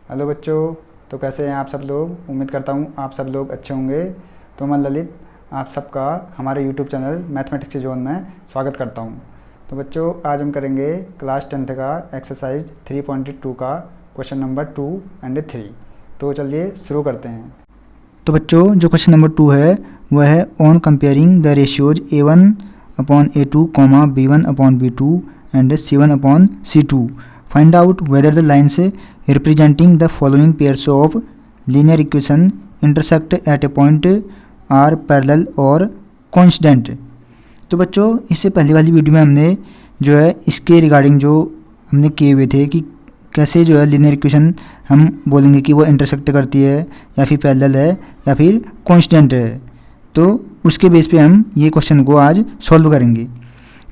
Hello बच्चों। तो कैसे हैं आप सब लोग। उम्मीद करता हूँ आप सब लोग अच्छे होंगे। तो मैं ललित आप सबका हमारे यूट्यूब चैनल मैथमेटिक्स जोन में स्वागत करता हूँ। तो बच्चों आज हम करेंगे क्लास 10th का एक्सरसाइज 3.2 का क्वेश्चन नंबर 2 एंड 3। तो चलिए शुरू करते हैं। तो बच्चों जो क्वेश्चन नंबर 2 है वह है on comparing the ratios a1 upon a2 कॉमा b1 upon b2 and c1 upon c2 find out whether the lines representing the following pairs of linear equation intersect at a point are parallel और coincident. तो बच्चों इससे पहले वाली video में हमने जो है इसके रिगार्डिंग जो हमने किए हुए थे कि कैसे जो है लीनियर इक्वेशन हम बोलेंगे कि वो इंटरसेक्ट करती है या फिर पैरेलल है या फिर कांस्टेंट है। तो उसके बेस पे हम ये क्वेश्चन को आज सॉल्व करेंगे।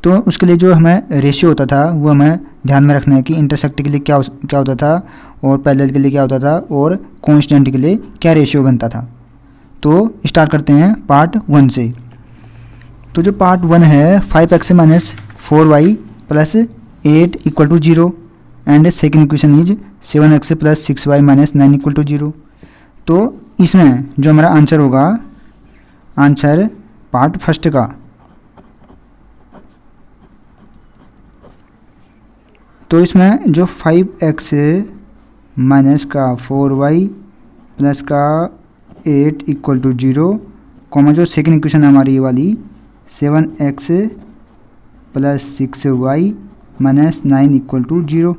तो उसके लिए जो हमें रेशियो होता था वो हमें ध्यान में रखना है कि इंटरसेक्ट के लिए क्या होता था और पैरेलल के लिए क्या होता था और कांस्टेंट के लिए क्या रेशियो बनता था। तो स्टार्ट करते हैं पार्ट 1 से। तो जो पार्ट 1 है 5x minus 4y plus 8 equal to 0 and second equation is 7x plus 6y minus 9 equal to 0। तो इसमें जो हमारा आंसर होगा, आंसर पार्ट फर्स्ट का, तो इसमें जो 5x माइनस का 4y प्लस का 8 इक्वल टू 0 कॉमा जो सेकेंड इक्वेशन है हमारी ये वाली 7x plus 6y minus 9 equal to 0।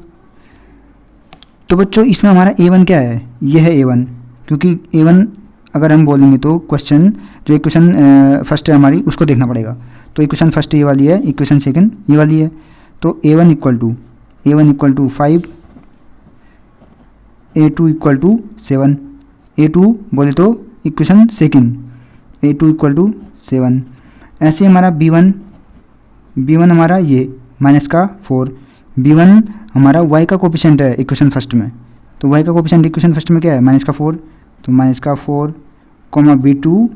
तो बच्चों इसमें हमारा a1 क्या है, ये है a1, क्योंकि a1 अगर हम बोलेंगे तो क्वेश्चन जो इक्वेशन फर्स्ट है हमारी उसको देखना पड़ेगा। तो इक्वेशन फर्स्ट ये वाली है, इक्वेशन सेकंड ये वाली है। तो a1 equal to 5, a2 equal to 7, a2 बोले तो equation second, a2 equal to 7। ऐसे हमारा b1 हमारा ये माइनस का 4, b1 हमारा y का कोफिशिएंट है इक्वेशन फर्स्ट में। तो y का कोफिशिएंट इक्वेशन फर्स्ट में क्या है, माइनस का 4, तो माइनस का 4 कॉमा b2,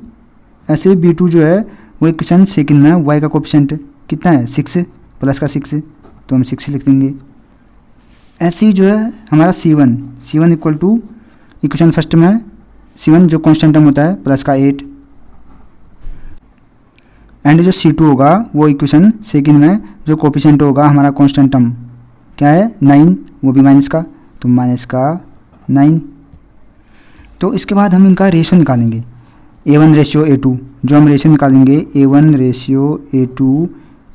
ऐसे b2 जो है वो इक्वेशन सेकंड में y का कोफिशिएंट कितना है 6 प्लस का 6, तो हम 6 लिख देंगे। ऐसे ही जो है हमारा c1 equal two equation first में c1 जो कांस्टेंट टर्म होता है प्लस का 8 एंड जो c2 होगा वो इक्वेशन सेकंड में जो कोफिशिएंट होगा हमारा कांस्टेंट टर्म क्या है 9, वो भी माइनस का, तो माइनस का 9। तो इसके बाद हम इनका रेशियो निकालेंगे a1 रेशियो a2। जो हम रेशियो निकालेंगे a1 ratio a2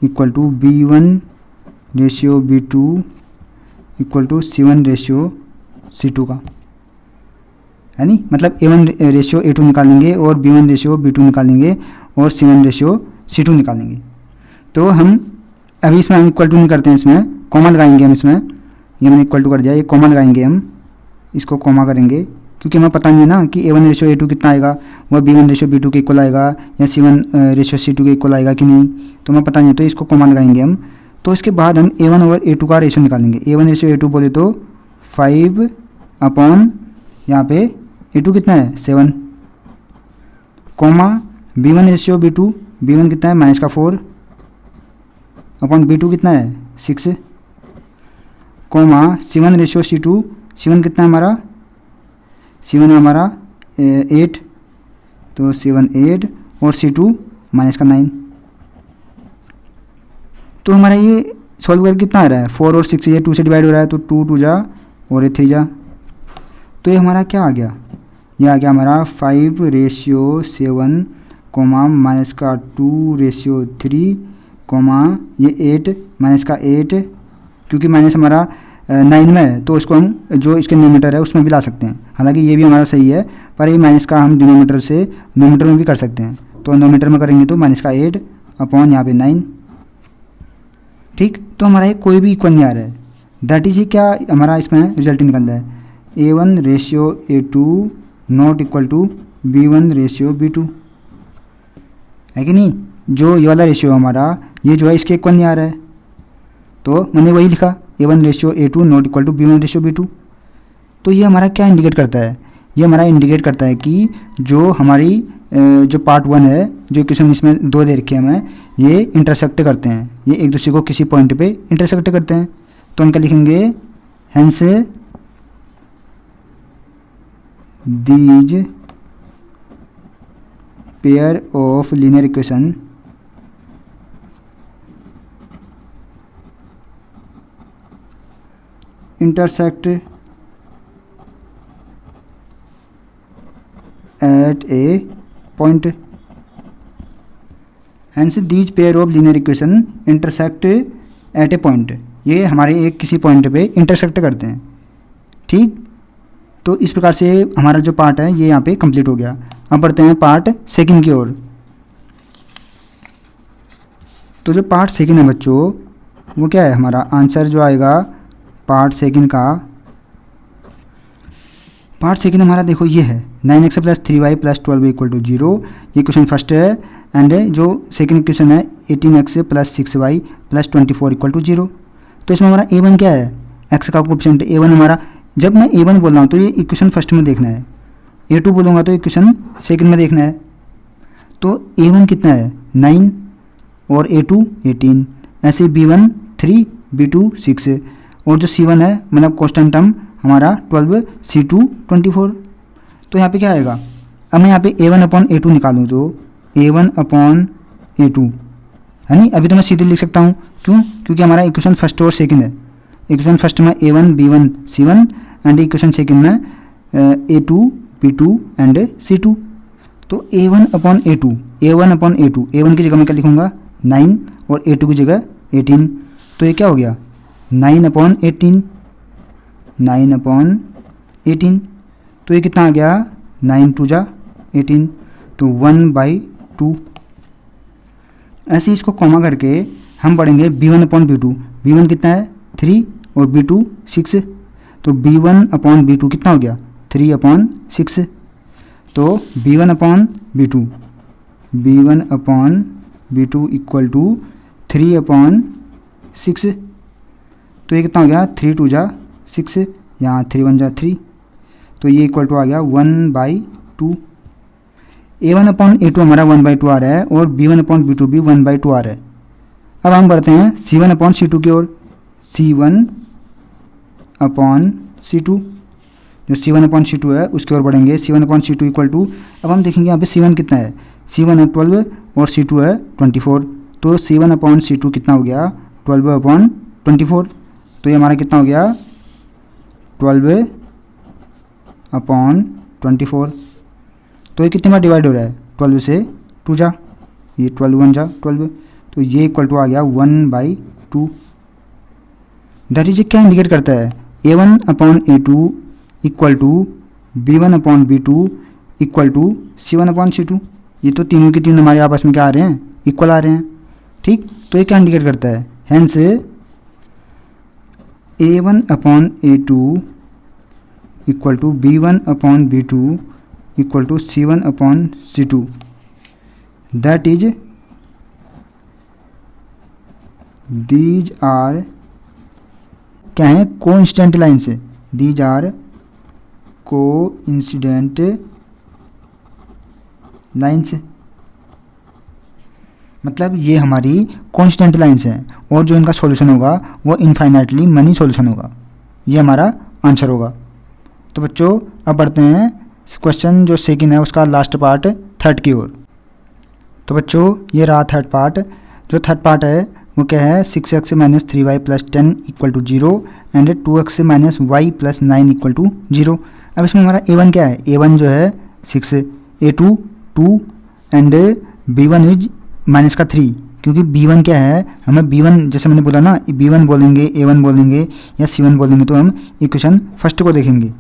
equal to b1 ratio b2 equal to c1 ratio c2 का, है नी। मतलब a1 रेशियो a2 निकालेंगे और b1 रेशियो b2 निकालेंगे और c1 रेशियो c2 निकालेंगे। तो हम अभी इसमें हम इक्वल टू नहीं करते हैं, इसमें कॉमा लगाएंगे हम, इसमें ये मैंने इक्वल टू कर दिया, ये कॉमा लगाएंगे हम, इसको कॉमा करेंगे क्योंकि हमें पता नहीं है ना कि a1 रेशियो a2 कितना आएगा, वह b1 रेशियो b2 के इक्वल आएगा या c1 रेशियो c2 के इक्वल आएगा कि नहीं, तो हमें पता नहीं है, तो इसको कॉमा लगाएंगे हम। तो इसके बाद हम a1 और a2 का रेशियो निकालेंगे। a1 रेशियो a2 बोले तो 5 अपॉन यहाँ पे a2 कितना है 7 comma b1 ratio b2, b1 कितना है माइनस का 4 अपॉन b2 कितना है 6 comma c1 ratio c2, c1 कितना है हमारा, c1 है हमारा 8, तो c1 8 और c2 माइनस का 9। तो हमारा ये सॉल्व करके कितना आ रहा है 4 और 6, ये 2 से डिवाइड हो रहा है, तो 2 2 जा और ये 3 जा, तो ये हमारा क्या आ गया, ये आ गया हमारा 5 रेशियो 7 कॉमा माइनस का 2 रेशियो 3 कॉमा ये 8 माइनस का 8, क्योंकि माइनस हमारा 9 में है तो उसको हम जो इसके डिनोमिनेटर है उसमें भी ला सकते हैं। हालांकि ये भी हमारा सही है, पर ये माइनस का हम डिनोमिनेटर से नोमिनेटर में भी कर सकते हैं। तो नोमिनेटर में करेंगे तो माइनस का 8 अपॉन यहाँ पे 9, ठीक। तो हमारा ये कोई भी इक्वल नहीं आ रहा है, दैट इज क्या हमारा इसमें रिजल्ट निकल रहा है a1 ratio a2 not equal to b1 ratio b2, है कि नहीं। जो ये वाला रेशियो हमारा ये जो है इसके इक्वल नहीं आ रहा है, तो मैंने वही लिखा a1 ratio a2 not equal to b1 ratio b2। तो ये हमारा क्या इंडिकेट करता है, ये हमारा इंडिकेट करता है कि जो हमारी जो पार्ट 1 है, जो इक्वेशन इसमें 2 दे रखे हैं हमें, ये इंटरसेक्ट करते हैं, ये एक दूसरे को किसी पॉइंट पे इंटरसेक्ट करते हैं। तो हम क्या लिखेंगे, hence these pair of linear equation intersect at a point. Hence these pair of linear equation intersect at a point. ये हमारे एक किसी पॉइंट पे इंटरसेक्ट करते हैं, ठीक। तो इस प्रकार से हमारा जो पार्ट है ये यहाँ पे कंप्लीट हो गया। अब बढ़ते हैं पार्ट सेकंड की ओर। तो जो पार्ट सेकंड है बच्चों, वो क्या है, हमारा आंसर जो आएगा पार्ट सेकंड का, पार्ट सेकंड हमारा देखो ये है 9x plus 3y plus 12 equal to 0। ये क्वेश्चन फर्स्ट है। एंड जो सेकंड क्वेश्चन है 18x plus 6y plus 24 equal to 0। तो इसमें हमारा a1 क्या है, x का कोएफिशिएंट a1 हमारा, जब मैं a1 बोल रहा हूँ तो ये इक्वेशन फर्स्ट में देखना है, a2 बोलूँगा तो इक्वेशन सेकंड में देखना है। तो a1 कितना है 9 और a2 18, ऐसे b1 3 b2 6 और जो c1 है मतलब कांस्टेंट टर्म हमारा 12 c2 24। तो यहाँ पे क्या आएगा, अब मैं यहाँ पे a1 अपॉन a2 निकालूँ तो a1 अपॉन a2 है नहीं, अभी तो मैं सीधे लिख सकता हूँ, क्यों, क्योंकि हमारा इक्वेशन फर्स्ट और सेकंड है। इक्वेशन फर्स्ट में a1 b1 c1 and equation second में a2 b2 एंड c2। तो a1 upon a2, a1 upon a2, a1 की जगह मैं क्या लिखूँगा 9 और a2 की जगह 18। तो ये क्या हो गया 9 अपॉन 18, 9 अपॉन 18। तो ये कितना आ गया 9 2 जा 18, तो 1/2। ऐसे ही इसको कॉमा करके हम पढ़ेंगे b1 अपॉन b2। b1 कितना है 3 और b2 6, तो b1 अपॉन b2 कितना हो गया 3 अपॉन 6। तो b1 upon b2, b1 upon b2 equal to 3 upon 6। तो ये कितना हो गया 3 2 जा 6, यहाँ 3 1 जा 3, तो ये इक्वल टू आ गया 1/2। a1 अपॉन a2 हमारा 1/2 आ रहा है और b1 अपॉन b2 भी 1/2 आ रहा है। अब हम बढ़ते हैं c1 अपॉन c2 की ओर। c1 अपॉन c2, जो c1 अपॉन c2 है उसकी ओर बढ़ेंगे। c1 upon c2 equal to, अब हम देखेंगे यहाँ पे c1 कितना है, c1 है 12 और c2 है 24। तो c1 अपॉन c2 कितना हो गया 12 अपॉन 24। तो ये हमारा कितना हो गया 12 अपॉन 24। तो ये कितने बार डिवाइड हो रहा है 12 से 2 जा, ये 12 1 जा 12, तो ये इक्वल टू आ गया 1/2। दैट इज क्या इंडिकेट करता है a1 upon a2 equal to b1 upon b2 equal to c1 upon c2। ये तो तीनों के तीनों हमारे आपस में क्या आ रहे हैं, इक्वल आ रहे हैं, ठीक। तो ये क्या इंडिकेट करता है, hence a1 upon a2 equal to b1 upon b2 equal to c1 upon c2। That is these are क्या है, कोइंसिडेंट लाइन्स है, दीज आर कोइंसिडेंट लाइन्स, मतलब ये हमारी कॉन्स्टेंट लाइन्स हैं और जो इनका सॉल्यूशन होगा वो इनफाइनाइटली मनी सॉल्यूशन होगा। ये हमारा आंसर होगा। तो बच्चों अब बढ़ते हैं क्वेश्चन जो सेकंड है उसका लास्ट पार्ट थर्ड की ओर। तो बच्चों ये रहा थर्ड पार्ट। जो थर्ड पार्ट है वो क्या है 6x minus 3y plus 10 equal to 0 and 2x minus y plus 9 equal to 0। अब इसमें हमारा a1 क्या है, a1 जो है 6, a2 2 and b1 is minus का 3, क्योंकि b1 क्या है, हमें b1 जैसे मैंने बोला ना b1 बोलेंगे a1 बोलेंगे या c1 बोलेंगे तो हम इक्वेशन फर्स्ट को देखेंगे,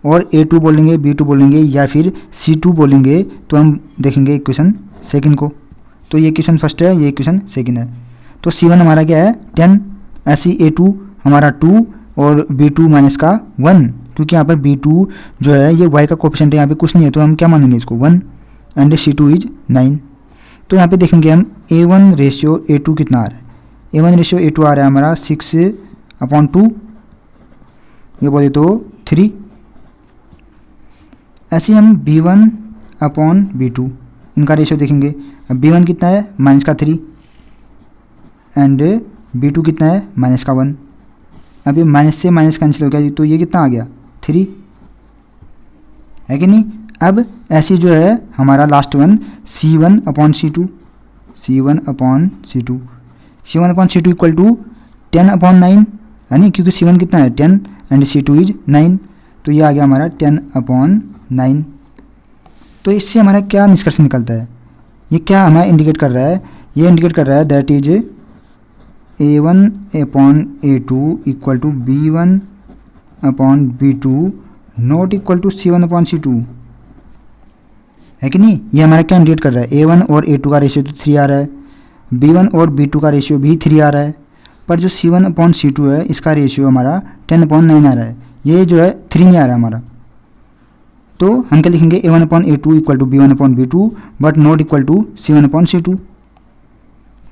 और a2 बोलेंगे b2 बोलेंगे या फिर c2 बोलेंगे तो हम देखेंगे इक्वेशन सेकंड को। तो ये इक्वेशन फर्स्ट है, ये इक्वेशन सेकंड है। तो c1 हमारा क्या है 10, ऐसी a2 हमारा 2 और b2 माइनस का 1, क्योंकि यहाँ पर b2 जो है ये y का कोएफिशिएंट है, यहाँ पे कुछ नहीं है तो हम क्या मानेंगे इसको 1 एंड c2 इज 9। तो यहाँ पे देखेंगे हम a1 रेशियो a2 कितना आ रहा है, a1 रेशियो a2 आ रहा है हमारा 6/2, ये बोले तो 3। ऐसे हम b1 अपॉन b2 इनका रेशियो देखेंगे। अब b1 कितना है माइनस का 3 एंड b2 कितना है माइनस का 1। अब ये माइनस से माइनस कैंसिल हो गया तो ये कितना आ गया 3। है कि नहीं। अब ऐसे जो है हमारा last one C1/C2 C1/C2 equal to 10/9 है नहीं, क्योंकि C1 कितना है 10 एंड C2 इज 9, तो ये आ गया हमारा 10/9। तो इससे हमारा क्या निष्कर्ष निकलता है, ये क्या हमें इंडिकेट कर रहा है, ये इंडिकेट कर रहा है that is A1/A2 equal to B1/B2 not equal to C1/C2, है कि नहीं। ये हमारा क्या इंडिकेट कर रहा है, A1 और A2 का रेशियो तो 3 आ रहा है, B1 और B2 का रेशियो भी 3 आ रहा है, पर जो C1/C2 है इसका रेशियो हमारा 10/9 आ रहा है, ये जो है 3 नहीं आ रहा है हमारा। तो हम क्या लिखेंगे, A1/A2 equal to B1/B2 but not equal to C1/C2।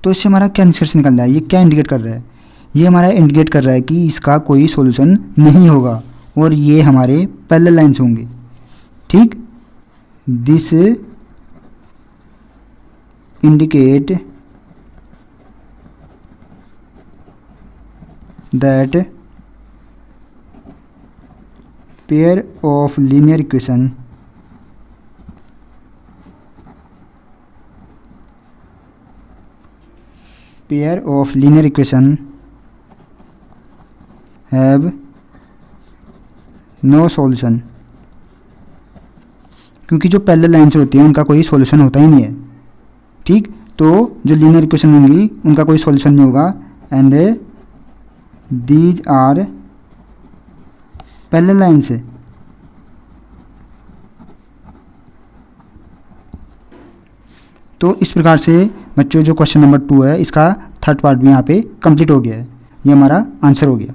तो इससे हमारा क्या निष्कर्ष निकल रहा है, ये क्या इंडिकेट कर रहा है, ये हमारा इंडिकेट कर रहा है कि इसका कोई सॉल्यूशन नहीं होगा और ये हमारे पैरेलल लाइन्स होंगे। ठीक, this indicate that pair of linear equation have no solution, क्योंकि जो पैरेलल लाइन्स होती हैं उनका कोई सॉल्यूशन होता ही नहीं है। ठीक, तो जो लीनियर इक्वेशन होंगी उनका कोई सॉल्यूशन नहीं होगा and these are parallel lines है। तो इस प्रकार से बच्चों जो क्वेश्चन नंबर 2 है इसका थर्ड पार्ट भी यहाँ पे कंप्लीट हो गया है, ये हमारा आंसर हो गया।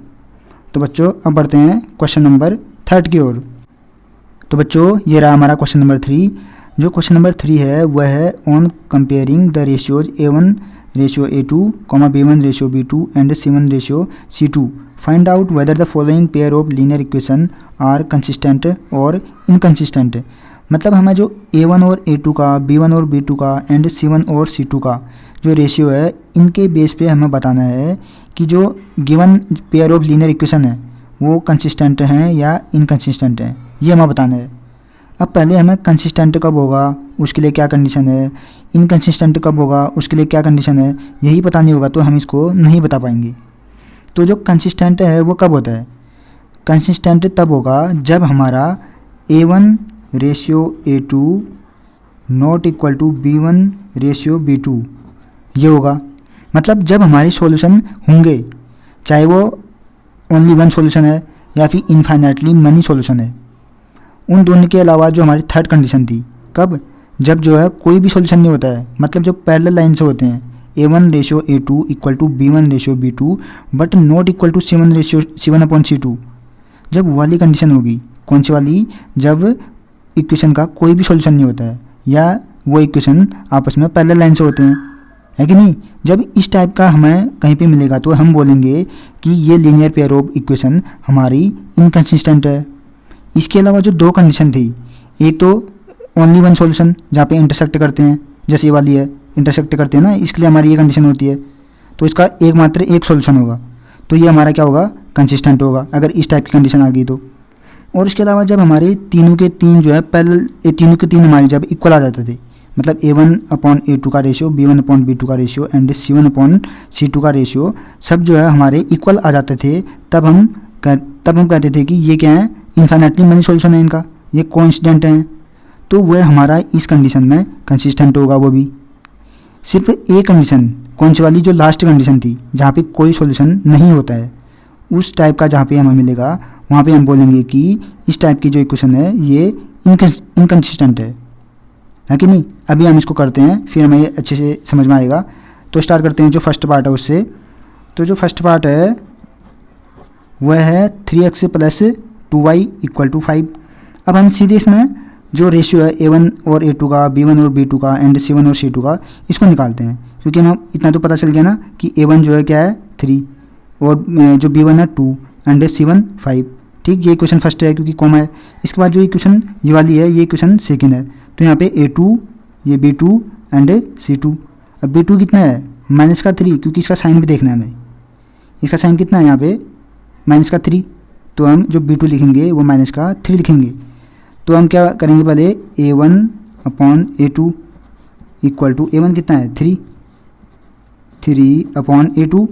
तो बच्चों अब बढ़ते हैं क्वेश्चन नंबर 3 की ओर। तो बच्चों ये रहा हमारा क्वेश्चन नंबर 3। जो क्वेश्चन नंबर 3 है वह है on comparing the ratios A1/A2, B1/B2 and C1/C2 find out whether the following pair of linear equation are consistent और इनकंसिस्टेंट। मतलब हमें जो A1 और A2 का, B1 और B2 का एंड C1 और C2 का जो रेशियो है, इनके बेस पे हमें बताना है कि जो given pair of linear equation है वो कंसिस्टेंट हैं या इनकंसिस्टेंट हैं, ये हमें बताना है। अब पहले हमें कंसिस्टेंट कब होगा उसके लिए क्या कंडीशन है, इनकंसिस्टेंट कब होगा उसके लिए क्या कंडीशन है, यही पता नहीं होगा तो हम इसको नहीं बता पाएंगे। तो जो कंसिस्टेंट है वो कब होता है, कंसिस्टेंट तब होगा जब हमारा A1/A2 not equal to B1/B2 ये होगा। मतलब जब हमारे सॉल्यूशन होंगे, चाहे वो ओनली वन सॉल्यूशन है या फिर इनफाइनाइटली मनी सॉल्यूशन है, उन दोनों के अलावा जो हमारी थर्ड कंडीशन थी, कब, जब जो है कोई भी सॉल्यूशन नहीं होता है, मतलब जो पैरेलल लाइन से होते हैं A1/A2 equal to B1/B2 but not equal to C1/C2, जब वाली कंडीशन होगी। कौन सी वाली, जब इक्वेशन का कोई भी सॉल्यूशन नहीं होता है या वो इक्वेशन आपस में पैरेलल लाइन से होते हैं, है कि नहीं। जब इस टाइप का हमें कहीं पे मिलेगा तो हम बोलेंगे कि ये लीनियर पेयर ऑफ इक्वेशन हमारी इनकंसिस्टेंट है। इसके अलावा जो दो कंडीशन थी, एक तो ओनली वन सॉल्यूशन जहाँ पे इंटरसेक्ट करते हैं, जैसे ये वाली है इंटरसेक्ट करते हैं ना, इसके लिए हमारी ये कंडीशन होती है, तो इसका एकमात्र एक सॉल्यूशन होगा, तो ये हमारा क्या होगा, कंसिस्टेंट होगा अगर इस टाइप की कंडीशन आ गई तो। और इसके अलावा जब हमारे तीनों के तीन जो है पैरेलल, तीनों के तीन हमारे जब इक्वल आ जाते थे, मतलब A1/A2 का रेशियो, B1/B2 का रेशियो एंड C1/C2 का रेशियो सब जो है हमारे इक्वल आ जाते थे, तब हम कहते थे कि ये क्या है, इनफाइनाइटली मनी सॉल्यूशन है इनका, ये कोइंसिडेंट हैं, तो वह हमारा इस कंडीशन में कंसिस्टेंट होगा। वो भी सिर्फ एक कंडीशन, कौन सी वाली, जो लास्ट कंडीशन थी जहाँ पे कोई सॉल्यूशन नहीं होता है, उस टाइप का जहाँ पे हमें मिलेगा वहाँ पे हम बोलेंगे कि इस टाइप की जो इक्वेशन है ये इनकंसिस्टेंट है कि नहीं। अभी हम इसको करते हैं फिर हमें ये अच्छे से समझ में आएगा। तो स्टार्ट करते हैं जो फर्स्ट पार्ट है उससे। तो जो फर्स्ट पार्ट है वह है 3x + 2y = 5। अब हम सीधे इसमें जो रेशियो है A1 और A2 का, B1 और B2 का एंड C1 और C2 का, इसको निकालते हैं, क्योंकि हम इतना तो पता चल गया ना कि A1 जो है क्या है 3 और जो B1 है 2 एंड C1 5। ठीक, ये इक्वेशन फर्स्ट है क्योंकि कॉमा है। इसके बाद जो इक्वेशन ये वाली है ये इक्वेशन सेकंड है, तो यहाँ पे A2, ये B2 एंड C2। अब B2 कितना है, -3, क्योंकि इसका साइन भी देखना है हमें, इसका साइन कितना है यहाँ पे -3, तो हम जो B2 लिखेंगे वो -3 लिखेंगे। तो तो हम क्या करेंगे, पहले A1/A2 इक्वल टू A1 कितना है 3, 3/A2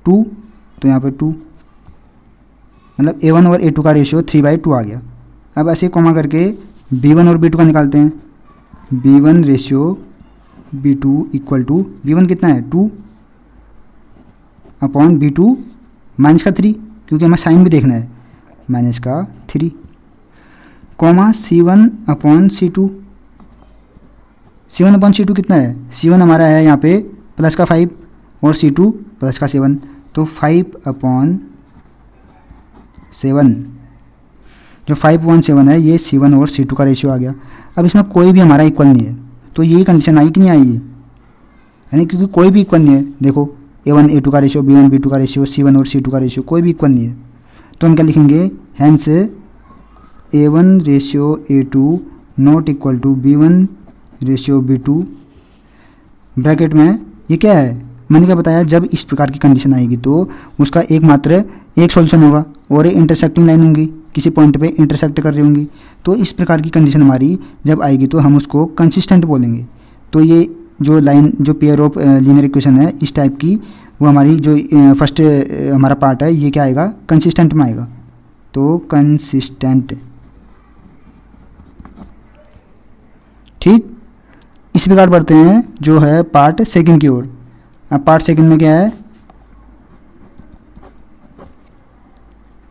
2, तो यहाँ पे 2, मतलब A1 और A2 का रेशियो 3/2 आ गया। अब ऐसे कॉमा करके B1 और B2 का निकालते हैं। B1 ratio B2 equal to B1 कितना है 2/B2 माइनस का 3, क्योंकि हमें साइन भी देखना है, माइनस का 3, कॉमा C1/C2। C1/C2 कितना है, C1 हमारा है यहाँ पे प्लस का 5 और C2 प्लस का 7, तो 5/7, जो 5/7 है ये C1 और C2 का रेशियो आ गया। अब इसमें कोई भी हमारा इक्वल नहीं है, तो यही कंडीशन आई कि नहीं आई है, यानी क्योंकि कोई भी इक्वल नहीं है। देखो A1 A2 का रेशियो, B1 B2 का रेशियो, C1 और C2 का रेशियो कोई भी इक्वल नहीं है, तो हम क्या लिखेंगे, hence A1 ratio A2 not equal to B1 ratio B2, bracket में ये क्या है, मैंने क्या बताया, जब इस प्रकार की कंडीशन आएगी तो उसका एकमात्र एक सॉल्यूशन होगा और ये इंटरसेक्टिंग लाइन होंगी, किसी पॉइंट पे इंटरसेक्ट कर रही होंगी। तो इस प्रकार की कंडीशन हमारी जब आएगी तो हम उसको कंसिस्टेंट बोलेंगे। तो ये जो लाइन, जो पेयर ऑफ लीनियर इक्वेशन है इस टाइप की, वो हमारी जो फर्स्ट हमारा पार्ट है ये क्या आएगा, कंसिस्टेंट में आएगा, तो कंसिस्टेंट। ठीक, इस प्रकार बढ़ते हैं जो है पार्ट सेकंड की ओर। अब पार्ट सेकंड में क्या है,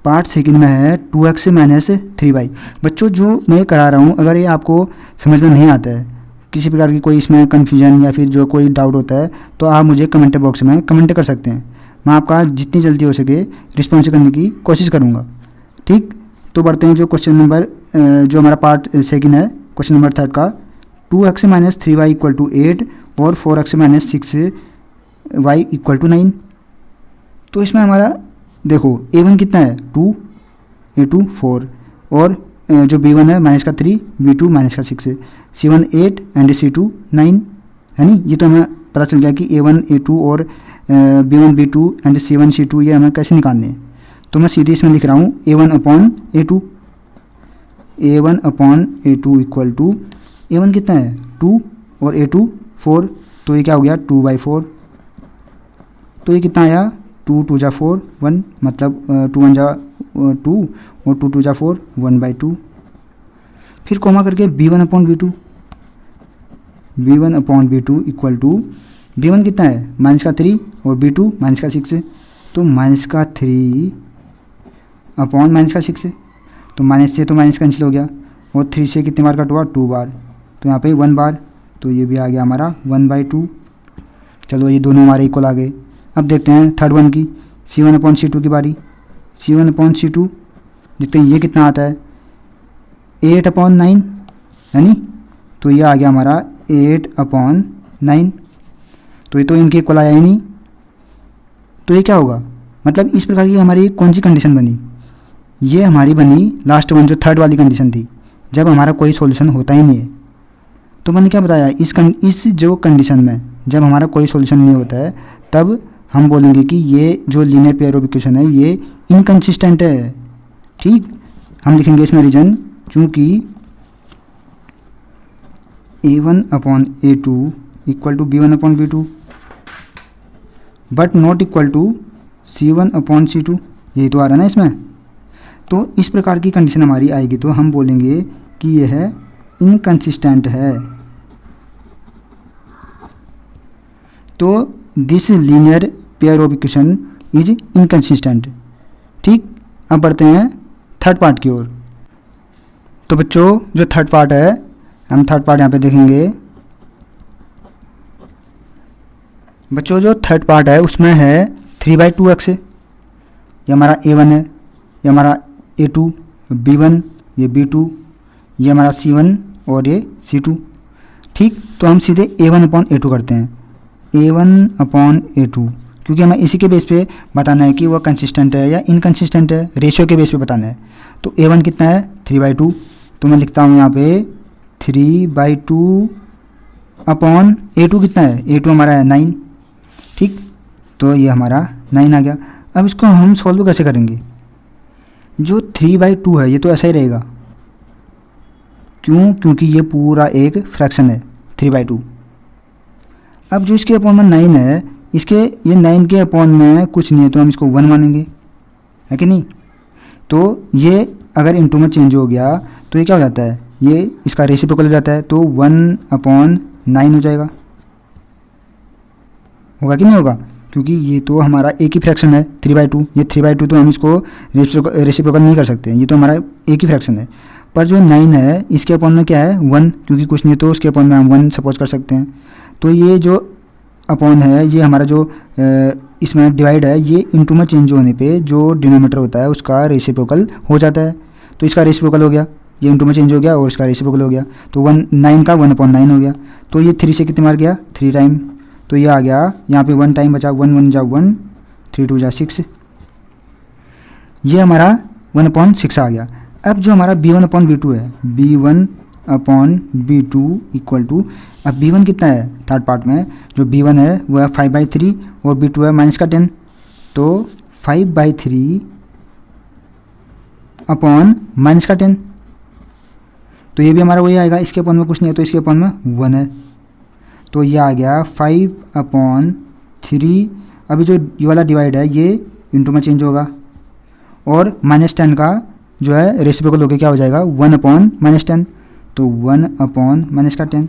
पार्ट सेकंड में है 2x माइनस 3y। बच्चों जो मैं करा रहा हूँ, अगर ये आपको समझ में नहीं आता है, किसी प्रकार की कोई इसमें कन्फ्यूजन या फिर जो कोई डाउट होता है, तो आप मुझे कमेंट बॉक्स में कमेंट कर सकते हैं। मैं आपका जितनी जल्दी हो सके रिस्पॉन्स करने की कोशिश करूँगा। ठीक, तो बढ़ते हैं जो क्वेश्चन नंबर, जो हमारा पार्ट सेकंड है, क्वेश्चन नंबर थर्ड का, 2x minus 3y equal to 8 और 4x minus 6y equal to 9। तो इसमें हमारा देखो A1 कितना है 2, A2 4 और जो B1 है माइनस का 3, B2 माइनस का 6, C1 8 एंड C2 9, है नी। ये तो हमें पता चल गया कि A1 A2 और B1 B2 and C1 C2 ये हमें कैसे निकालने हैं। तो मैं सीधे इसमें लिख रहा हूँ A1/A2, A1/A2 equal to A1 कितना है 2 और A2 4, तो ये क्या हो गया 2/4। तो ये कितना आया 2 2 जा 4 1, मतलब 2 1 जा 2 और 2 2 जा 4 1/2। फिर कॉमा करके B1/B2, B1/B2 equal to B1 कितना है माइनस का 3 और B2 माइनस का 6, तो माइनस का 3 अपॉन माइनस का 6, तो माइनस से तो माइनस कैंसिल हो गया और 3 से कितने बार कट हुआ 2 बार, तो यहाँ पे 1 बार, तो ये भी आ गया हमारा 1/2। चलो ये दोनों हमारे इक्वल आ गए। अब देखते हैं थर्ड वन की, C1/C2 की बारी। C1/C2 देखते हैं ये कितना आता है 8/9, है नी। तो ये आ गया हमारा 8/9, तो ये तो इनके इक्वल आया ही नहीं। तो ये क्या होगा, मतलब इस प्रकार की हमारी कौन सी कंडीशन बनी, ये हमारी बनी लास्ट वन, जो थर्ड वाली कंडीशन थी, जब हमारा कोई सॉल्यूशन होता ही नहीं है। तो मैंने क्या बताया, इस जो कंडीशन में जब हमारा कोई सॉल्यूशन नहीं होता है तब हम बोलेंगे कि ये जो लीनियर पेयर ऑफ इक्वेशन है ये इनकंसिस्टेंट है। ठीक, हम लिखेंगे इसमें रीजन, चूँकि A1/A2 equal to B1/B2 but not equal to C1/C2, यही तो आ रहा है ना इसमें। तो इस प्रकार की कंडीशन हमारी आएगी तो हम बोलेंगे कि यह इनकंसिस्टेंट है। तो this linear pair of equation is inconsistent. ठीक, अब बढ़ते हैं थर्ड पार्ट की ओर। तो बच्चों जो थर्ड पार्ट है, हम थर्ड पार्ट यहाँ पे देखेंगे। बच्चों जो थर्ड पार्ट है उसमें है 3/2x, ये हमारा A1 है, ये हमारा A2, B1, ये B2, ये हमारा C1 और ये C2। ठीक, तो हम सीधे A1/A2 करते हैं, A1/A2, क्योंकि हमें इसी के बेस पे बताना है कि वह कंसिस्टेंट है या इनकंसिस्टेंट है, रेशियो के बेस पे बताना है। तो A1 कितना है 3/2, तो मैं लिखता हूँ यहाँ पे 3/2 अपॉन A2 कितना है, A2 हमारा है 9। ठीक, तो ये हमारा 9 आ गया। अब इसको हम सॉल्व कैसे करेंगे, जो 3/2 है ये तो ऐसा ही रहेगा, क्यों? क्योंकि ये पूरा एक फ्रैक्शन है 3/2। अब जो इसके अपॉन में 9 है, इसके ये 9 के अपॉन में कुछ नहीं है तो हम इसको 1 मानेंगे, है कि नहीं? तो ये अगर इनटू में चेंज हो गया तो ये क्या हो जाता है, ये इसका रेसिप्रोकल हो जाता है, तो 1/9 हो जाएगा। होगा कि नहीं होगा? क्योंकि ये तो हमारा एक ही फ्रैक्शन है 3/2, ये 3/2 तो हम इसको रेसिप्रोकल नहीं कर सकते, ये तो हमारा एक ही फ्रैक्शन है। पर जो 9 है इसके अपॉन में क्या है 1, क्योंकि कुछ नहीं तो उसके अपॉन में हम 1 सपोज कर सकते हैं। तो ये जो अपॉन है ये हमारा जो इसमें डिवाइड है, ये इनटू में चेंज होने पे जो डिनोमिनेटर होता है उसका रेसिप्रोकल हो जाता है। तो इसका रेसिप्रोकल हो गया, ये इनटू में चेंज हो गया और इसका रेसिप्रोकल हो गया, तो 9 का 1/9 हो गया। तो ये 3 से कितने मार गया 3 टाइम, तो ये आ गया यहाँ पे 1 टाइम बचा, 1 1 जा 1, 3 2 जा 6, ये हमारा 1/6 आ गया। अब जो हमारा b1/b2 है, b1/b2 इक्वल टू, अब b1 कितना है थर्ड पार्ट में, जो b1 है वो है 5/3 और b2 है -10, तो 5/3 अपॉन -10, तो ये भी हमारा वही आएगा, इसके अपॉन में कुछ नहीं है तो इसके अपॉन में 1 है, तो ये आ गया 5/3। अभी जो ये वाला डिवाइड है ये इंटू में चेंज होगा और -10 का जो है रेसिप्रोकल होकर क्या हो जाएगा 1/-10, तो 1/-10,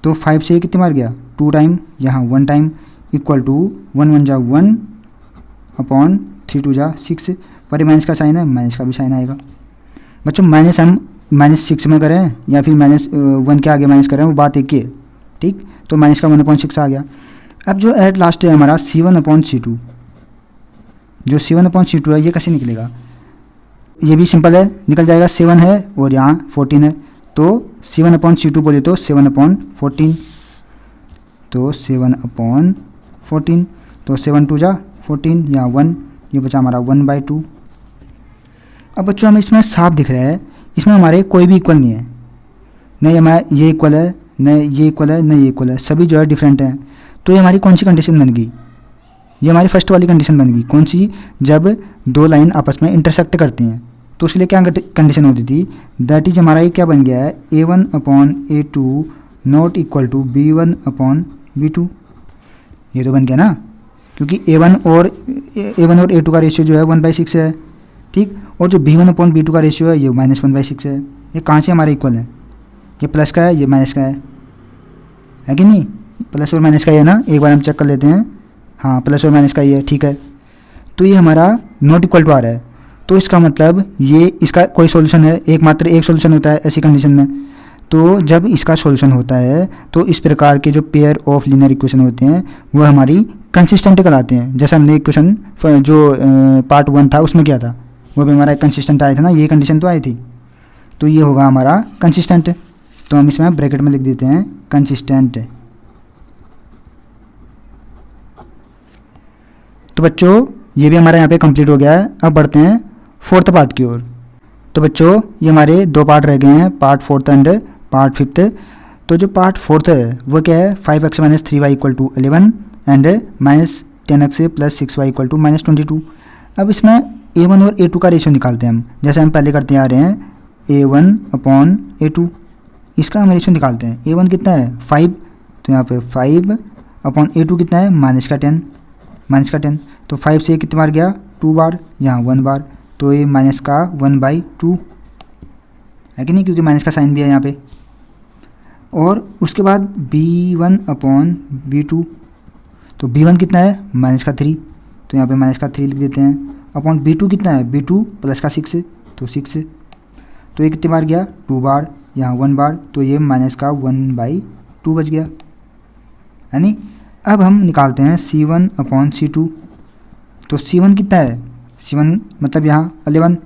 तो 5 से कितने मार गया 2 टाइम, यहाँ 1 टाइम इक्वल टू 1 1 जा 1 अपॉन 3 2 जा 6, पर माइनस का साइन है, माइनस का भी साइन आएगा। बच्चों माइनस हम -6 में करें या फिर -1 के आगे माइनस करें वो बात एक ही है, ठीक? तो माइनस का 1/6 आ गया। अब जो एट लास्ट है हमारा C1/C2, जो C1/C2 है ये कैसे निकलेगा, ये भी सिंपल है, निकल जाएगा, 7 है और यहाँ 14 है, तो C1/C2 बोले तो 7/14, तो 7/14, तो 7 2 जा 14, यहाँ 1, ये बचा हमारा 1/2। अब बच्चों हमें इसमें साफ दिख रहा है, इसमें हमारे कोई भी इक्वल नहीं है, नहीं हमारा ये इक्वल है, नहीं ये इक्वल है, नहीं ये इक्वल है, सभी जो है डिफरेंट हैं। तो ये हमारी कौन सी कंडीशन बन गई, ये हमारी फर्स्ट वाली कंडीशन बन गई। कौन सी? जब दो लाइन आपस में इंटरसेक्ट करती हैं तो उसके लिए क्या कंडीशन होती थी, दैट इज हमारा ये क्या बन गया है A1/A2 not equal to B1/B2, ये तो बन गया ना, क्योंकि A1 और A2 का रेशियो जो है 1/6 है, ठीक? और जो B1/B2 का रेशियो है ये -1/6 है। ये कहाँ से हमारे इक्वल है, ये प्लस का है ये माइनस का है कि नहीं? प्लस और माइनस का ही है ना, एक बार हम चेक कर लेते हैं, हाँ प्लस और माइनस का ही है, ठीक है। तो ये हमारा नॉट इक्वल टू आ रहा है, तो इसका मतलब ये इसका कोई सॉल्यूशन है, एकमात्र एक सॉल्यूशन होता है ऐसी कंडीशन में। तो जब इसका सॉल्यूशन होता है तो इस प्रकार के जो पेयर ऑफ लीनियर इक्वेशन होते हैं वो हमारी कंसिस्टेंट कहलाते हैं। जैसे हमने इक्वेशन जो पार्ट 1 था उसमें किया था, वो भी हमारा कंसिस्टेंट आया था ना, ये कंडीशन तो आई थी, तो ये होगा हमारा कंसिस्टेंट। तो हम इसमें ब्रैकेट में लिख देते हैं कंसिस्टेंट। तो बच्चों ये भी हमारा यहाँ पे कंप्लीट हो गया है। अब बढ़ते हैं फोर्थ पार्ट की ओर। तो बच्चों ये हमारे 2 पार्ट रह गए हैं, part 4th and part 5th। तो जो पार्ट 4th है वो क्या है, 5x - 3y = 11 and -10x + 6y = -22। अब इसमें A1 और A2 का रेशियो निकालते हैं हम, जैसे हम पहले करते आ रहे हैं A1/A2, इसका हम रेशियो निकालते हैं। A1 कितना है 5, तो यहाँ पे 5/A2 कितना है -10, तो 5 से कितने बार गया 2 बार, यहाँ 1 बार, तो ये माइनस का 1/2 है कि नहीं, क्योंकि माइनस का साइन भी है यहाँ पे। और उसके बाद B1/B2, तो B1 कितना है -3, तो यहाँ पे -3 लिख देते हैं, अपॉन B2 कितना है B2 + का 6, तो 6, तो ये कितने बार गया 2 बार, यहाँ 1 बार, तो ये -1/2 बच गया, है नहीं। अब हम निकालते हैं C1/C2, तो C1 कितना है, C1 मतलब यहाँ 11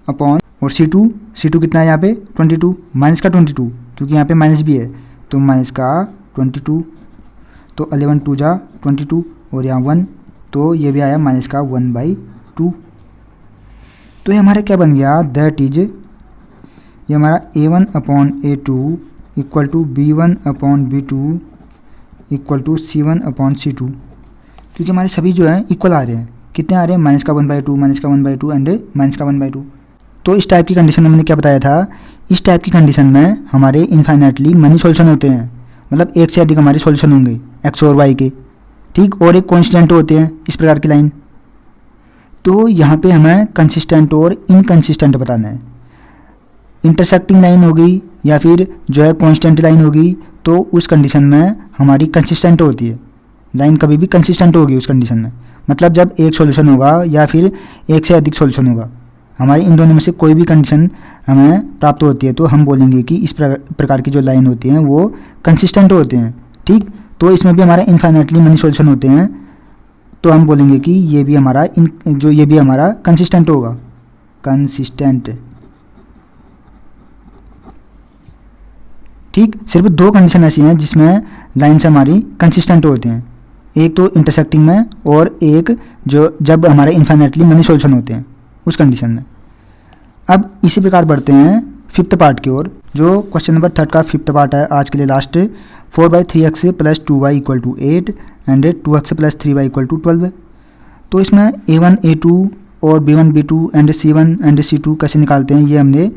अपॉन, और C2 कितना है यहाँ पे 22, -22, क्योंकि यहाँ पे माइनस भी है, तो -22, तो 11 2 जा 22 और यहाँ 1, तो ये भी आया -1/2। तो ये हमारा क्या बन गया, दैट इज ये हमारा A1/A2 = B1/B2 = C1/C2, क्योंकि हमारे सभी जो हैं इक्वल आ रहे हैं। कितने आ रहे हैं -1/2 एंड -1/2 तो इस टाइप की कंडीशन में मैंने क्या बताया था इस टाइप की कंडीशन में हमारे इनफाइनाइटली मनी सॉल्यूशन होते हैं, मतलब एक से अधिक हमारे सॉल्यूशन होंगे एक्स और वाई के, ठीक, और एक कॉन्स्टेंट होते हैं इस प्रकार की लाइन। तो यहाँ पे हमें कंसिस्टेंट और इनकंसिस्टेंट बताना है। इंटरसेक्टिंग लाइन होगी या फिर जो है कॉन्स्टेंट लाइन होगी, तो उस कंडीशन में हमारी कंसिस्टेंट होती है, लाइन कभी भी कंसिस्टेंट होगी उस कंडीशन में। मतलब जब एक सॉल्यूशन होगा या फिर एक से अधिक सॉल्यूशन होगा, हमारी इन दोनों में से कोई भी कंडीशन हमें प्राप्त होती है, तो हम बोलेंगे कि इस प्रकार की जो लाइन होती हैं वो कंसिस्टेंट होते हैं, ठीक। तो इसमें भी हमारा इनफाइनाइटली मनी सॉल्यूशन होते हैं, तो हम बोलेंगे कि ये भी हमारा कंसिस्टेंट होगा, कंसिस्टेंट, ठीक। सिर्फ दो कंडीशन ऐसी हैं जिसमें लाइन्स हमारी कंसिस्टेंट होते हैं, एक तो इंटरसेक्टिंग में और एक जो जब हमारे इनफाइनाइटली मनी सॉल्यूशन होते हैं उस कंडीशन में। अब इसी प्रकार बढ़ते हैं फिफ्थ पार्ट की ओर, जो क्वेश्चन नंबर 3 का फिफ्थ पार्ट है आज के लिए last. 4/3x + 2y = 8 and 2x + 3y = 12। तो इसमें a1 a2 और b1 b2 and c1 and c2 कैसे निकालते हैं ये हमने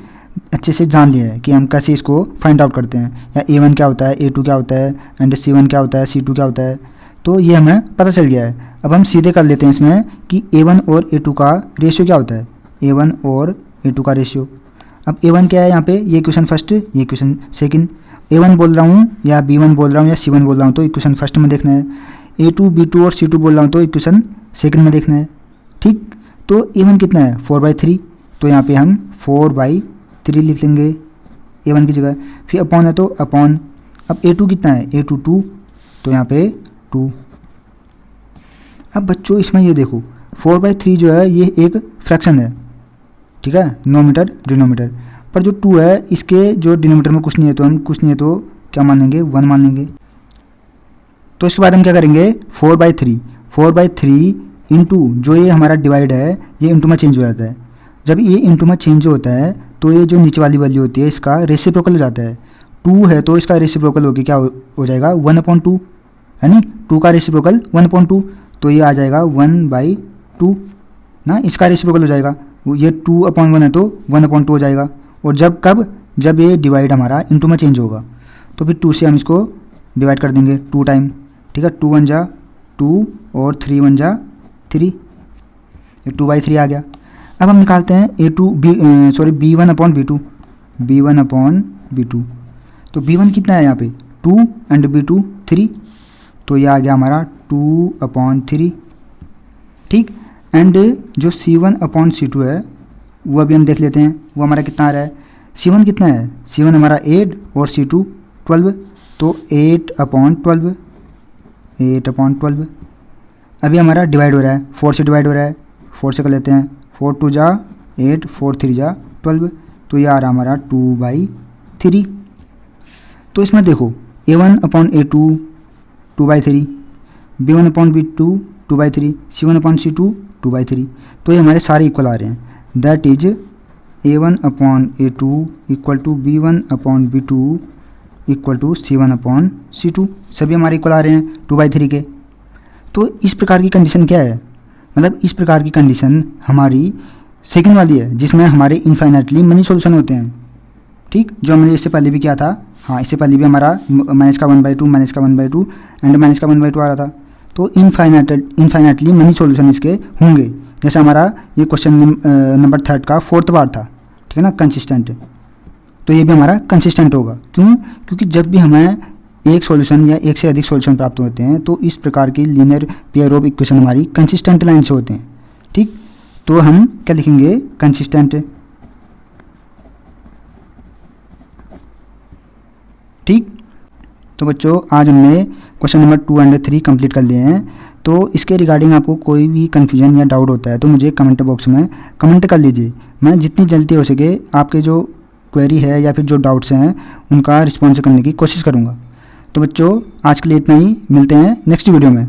अच्छे से जान लिया है कि हम कैसे इसको फाइंड आउट करते हैं, या a1 क्या होता है, a2 क्या होता है एंड c1 क्या होता है, c2 क्या होता है, तो ये हमें पता चल गया है। अब हम सीधे कर लेते हैं इसमें कि a1 और a2 का रेशियो क्या होता है, a1 और a2 का रेशियो। अब a1 क्या है यहाँ पे, ये इक्वेशन फर्स्ट, ये इक्वेशन सेकंड। a1 बोल रहा हूँ या b1 बोल रहा हूँ या c1 बोल रहा हूँ तो इक्वेशन फर्स्ट में देखना है, a2 b2 और c2 बोल रहा हूँ तो इक्वेशन सेकंड में देखना है, ठीक। तो a1 कितना है 4/3, तो यहाँ पे हम 4/3 लिख लेंगे a1 की जगह, फिर अपॉन है तो अपॉन। अब a2 कितना है, a2 2, तो यहाँ पे 2। अब बच्चों इसमें ये देखो 4/3 जो है ये एक फ्रैक्शन है, ठीक है, नोमीटर डिनोमीटर, पर जो 2 है इसके जो डिनोमीटर में कुछ नहीं है तो हम कुछ नहीं है तो क्या मान लेंगे, 1 मान लेंगे। तो इसके बाद हम क्या करेंगे 4/3 इंटू जो ये हमारा डिवाइड है ये इंटू में चेंज हो जाता है। जब ये इंटू में चेंज होता है तो ये जो नीचे वाली वैल्यू होती है इसका रेसिप्रोकल हो जाता है। 2 है तो इसका रेसिप्रोकल होकर क्या हो जाएगा 1/2, है नी, 2 का रेसिप्रोकल 1/2, तो ये आ जाएगा 1/2 ना, इसका रेसिप्रोकल हो जाएगा, ये 2/1 है तो 1/2 हो जाएगा। और जब ये डिवाइड हमारा इंटू में चेंज होगा तो फिर 2 से हम इसको डिवाइड कर देंगे 2 टाइम, ठीक है, 2 1 जा 2 और 3 1 जा 3, ये 2/3 आ गया। अब हम निकालते हैं b1/b2, तो b1 कितना है यहाँ पे 2 एंड b2 3, तो ये आ गया हमारा 2/3, ठीक। एंड जो c1/c2 है वो अभी हम देख लेते हैं, वो हमारा कितना आ रहा है, c1 कितना है, c1 हमारा 8 और c2 12, तो 8/12। अभी हमारा डिवाइड हो रहा है, 4 से डिवाइड हो रहा है, 4 से कर लेते हैं, 4 2 जा 8, 4 3 जा 12, तो ये आ रहा हमारा 2/3। तो इसमें देखो a1/a2 2/3, b1/b2 2/3, c1/c2 2/3, तो ये हमारे सारे इक्वल आ रहे हैं। That is a1/a2 = b1/b2 = c1/c2, सभी हमारे इक्वल आ रहे हैं 2/3 के। तो इस प्रकार की कंडीशन क्या है, मतलब इस प्रकार की कंडीशन हमारी सेकंड वाली है जिसमें हमारे इनफाइनाइटली मनी सॉल्यूशन होते हैं, ठीक, जो हमने इससे पहले भी किया था। हाँ, इससे पहले भी हमारा -1/2 एंड -1/2 आ रहा था। तो इनफाइनाइटली मनी सॉल्यूशन इसके होंगे, जैसे हमारा ये क्वेश्चन नंबर 3 का 4th पार्ट था, ठीक है ना, कंसिस्टेंट, तो ये भी हमारा कंसिस्टेंट होगा। क्यों, क्योंकि जब भी हमें एक सॉल्यूशन या एक से अधिक सॉल्यूशन प्राप्त होते हैं तो इस प्रकार की लीनियर पेयर ऑफ इक्वेशन हमारी कंसिस्टेंट लाइन से होते हैं, ठीक। तो हम क्या लिखेंगे, कंसिस्टेंट, ठीक। तो बच्चों आज हमने क्वेश्चन नंबर 2 एंड 3 कंप्लीट कर लिए हैं। तो इसके रिगार्डिंग आपको कोई भी कन्फ्यूजन या डाउट होता है तो मुझे कमेंट बॉक्स में कमेंट कर लीजिए, मैं जितनी जल्दी हो सके आपके जो क्वेरी है या फिर जो डाउट्स हैं उनका रिस्पॉन्स करने की कोशिश करूँगा। तो बच्चों आज के लिए इतना ही, मिलते हैं नेक्स्ट वीडियो में।